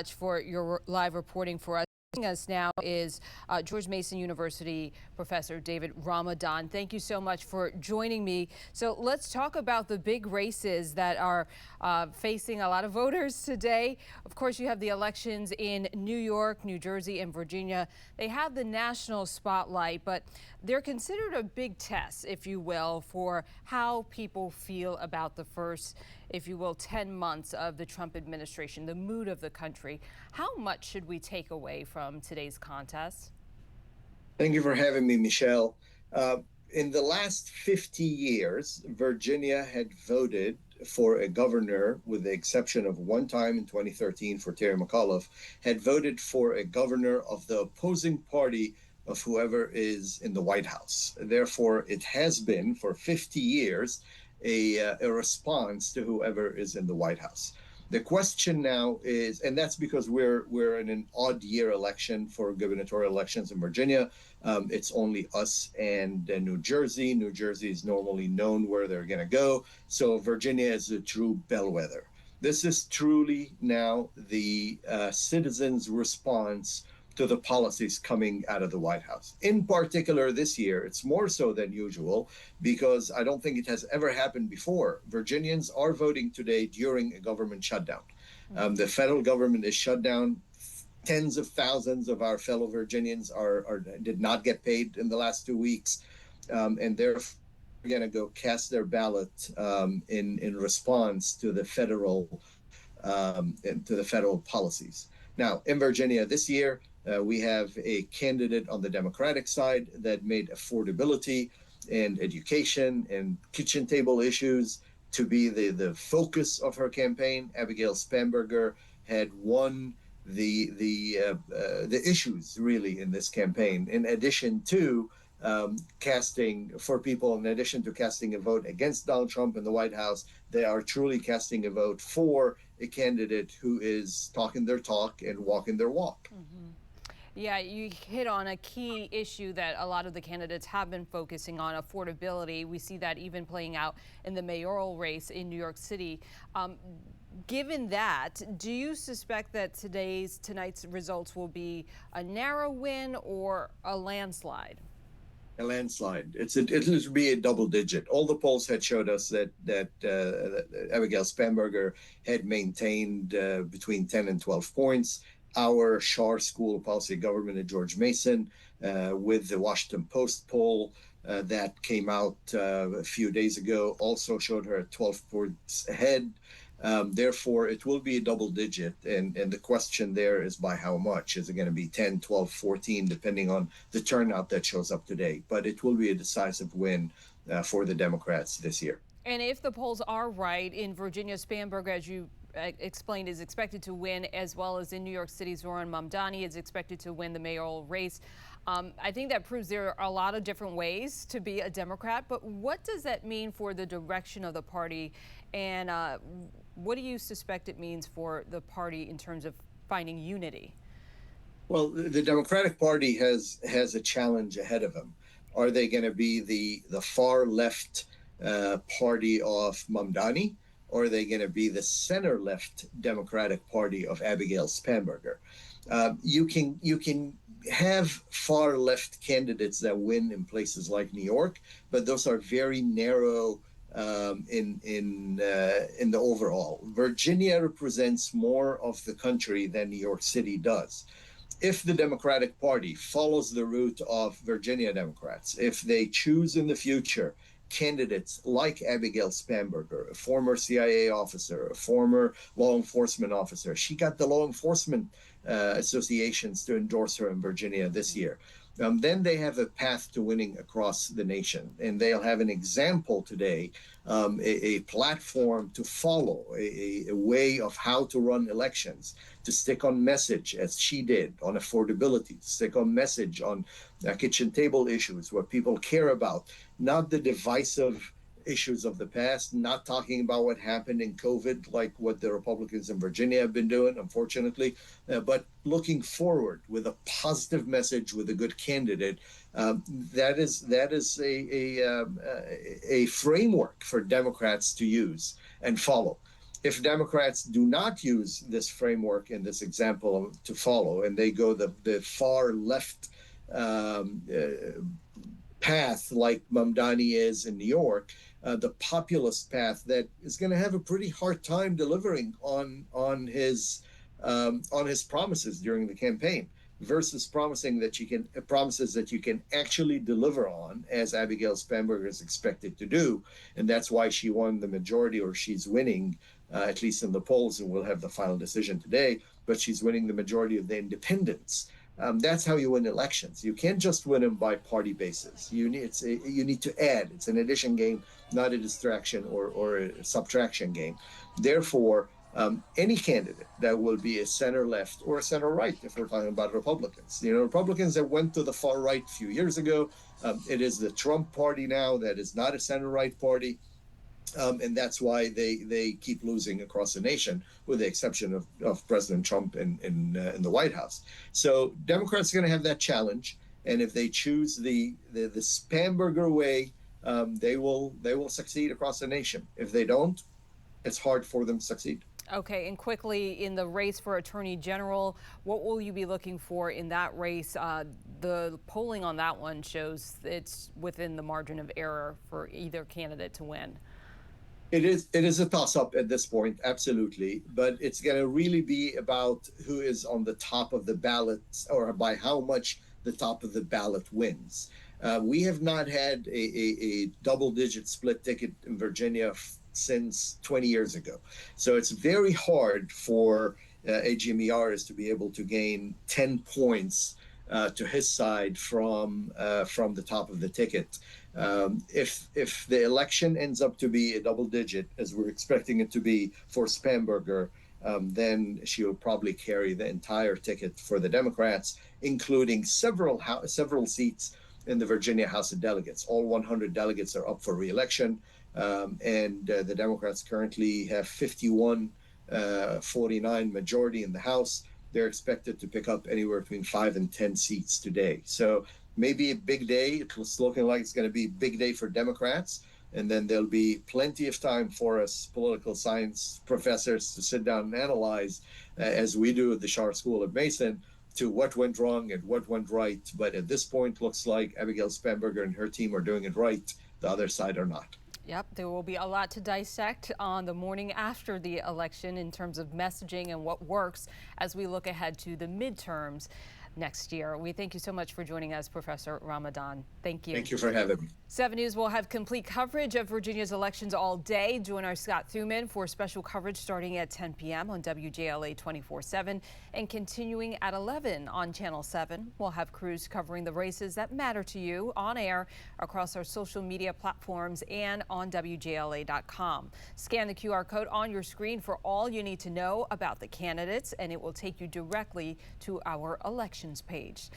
Much for your live reporting for us. Joining us now is George Mason University professor David Ramadan. Thank you so much for joining me. So let's talk about the big races that are facing a lot of voters today. Of course, you have the elections in New York, New Jersey, and Virginia. They have the national spotlight, but they're considered a big test, if you will, for how people feel about the first, if you will, 10 months of the Trump administration, the mood of the country. How much should we take away from today's contest? Thank you for having me, Michelle. In the last 50 years, Virginia had voted for a governor, with the exception of one time in 2013 for Terry McAuliffe, had voted for a governor of the opposing party of whoever is in the White House. Therefore, it has been for 50 years a response to whoever is in the White House. The question now is, and that's because we're in an odd year election for gubernatorial elections in Virginia. It's only us and New Jersey. New Jersey is normally known where they're going to go. So Virginia is a true bellwether. This is truly now the citizens' response to the policies coming out of the White House. In particular, this year, it's more so than usual because I don't think it has ever happened before. Virginians are voting today during a government shutdown. The federal government is shut down. Tens of thousands of our fellow Virginians did not get paid in the last 2 weeks, and they're going to go cast their ballot in response to the federal policies. Now, in Virginia this year, we have a candidate on the Democratic side that made affordability and education and kitchen table issues to be the focus of her campaign. Abigail Spanberger had won the issues really in this campaign, in addition to casting a vote against Donald Trump in the White House. They are truly casting a vote for a candidate who is talking their talk and walking their walk. Yeah, you hit on a key issue that a lot of the candidates have been focusing on: affordability. We see that even playing out in the mayoral race in New York City. Given that, do you suspect that tonight's results will be a narrow win or a landslide? A landslide. It'll be a double digit. All the polls had showed us that Abigail Spanberger had maintained between 10 and 12 points. Our Schar School of Policy and Government at George Mason, with the Washington Post poll that came out a few days ago, also showed her at 12 points ahead. Therefore, it will be a double digit. And the question there is by how much? Is it going to be 10, 12, 14, depending on the turnout that shows up today? But it will be a decisive win for the Democrats this year. And if the polls are right, in Virginia, Spanberger, as you explained, is expected to win, as well as in New York City, Zohran Mamdani is expected to win the mayoral race. I think that proves there are a lot of different ways to be a Democrat, but what does that mean for the direction of the party, and what do you suspect it means for the party in terms of finding unity? Well, the Democratic Party has a challenge ahead of them. Are they going to be the far left party of Mamdani, or are they going to be the center left Democratic Party of Abigail Spanberger? You can have far left candidates that win in places like New York, but those are very narrow in the overall. Virginia represents more of the country than New York City does. If the Democratic Party follows the route of Virginia Democrats, if they choose in the future candidates like Abigail Spanberger, a former CIA officer, a former law enforcement officer. She got the law enforcement associations to endorse her in Virginia this year. Then they have a path to winning across the nation, and they'll have an example today, a platform to follow, a way of how to run elections, to stick on message as she did on affordability, to stick on message on kitchen table issues, what people care about, not the divisive issues of the past, not talking about what happened in COVID, like what the Republicans in Virginia have been doing, unfortunately, but looking forward with a positive message, with a good candidate. That is a framework for Democrats to use and follow. If Democrats do not use this framework and this example to follow, and they go the far left path like Mamdani is in New York, the populist path that is going to have a pretty hard time delivering on his promises during the campaign, versus promises that you can actually deliver on, as Abigail Spanberger is expected to do, and that's why she won the majority, or she's winning, at least in the polls, and we'll have the final decision today. But she's winning the majority of the independents. That's how you win elections. You can't just win them by party basis. You need to add. It's an addition game, not a distraction or a subtraction game. Therefore, any candidate that will be a center left or a center right, if we're talking about Republicans, Republicans that went to the far right a few years ago, it is the Trump party now that is not a center right party. And that's why they keep losing across the nation, with the exception of President Trump in the White House. So Democrats are going to have that challenge, and if they choose the Spanberger way, they will succeed across the nation. If they don't, it's hard for them to succeed. Okay, and quickly, in the race for Attorney General, what will you be looking for in that race? The polling on that one shows it's within the margin of error for either candidate to win. It is a toss-up at this point, absolutely, but it's going to really be about who is on the top of the ballot, or by how much the top of the ballot wins. We have not had a double-digit split ticket in Virginia since 20 years ago. So it's very hard for AGMERs to be able to gain 10 points to his side from the top of the ticket. If the election ends up to be a double digit, as we're expecting it to be for Spanberger, then she will probably carry the entire ticket for the Democrats, including several seats in the Virginia House of Delegates. All 100 delegates are up for re-election, and the Democrats currently have 51-49 majority in the House. They're expected to pick up anywhere between 5 and 10 seats today. So maybe a big day. It's looking like it's going to be a big day for Democrats. And then there'll be plenty of time for us political science professors to sit down and analyze, as we do at the Schar School of Mason, to what went wrong and what went right. But at this point, looks like Abigail Spanberger and her team are doing it right. The other side are not. Yep, there will be a lot to dissect on the morning after the election in terms of messaging and what works as we look ahead to the midterms next year. We thank you so much for joining us, Professor Ramadan. Thank you. Thank you for having me. 7 News will have complete coverage of Virginia's elections all day. Join our Scott Thuman for special coverage starting at 10 p.m. on WJLA 24/7 and continuing at 11 on Channel 7. We'll have crews covering the races that matter to you on air across our social media platforms and on WJLA.com. Scan the QR code on your screen for all you need to know about the candidates, and it will take you directly to our elections page.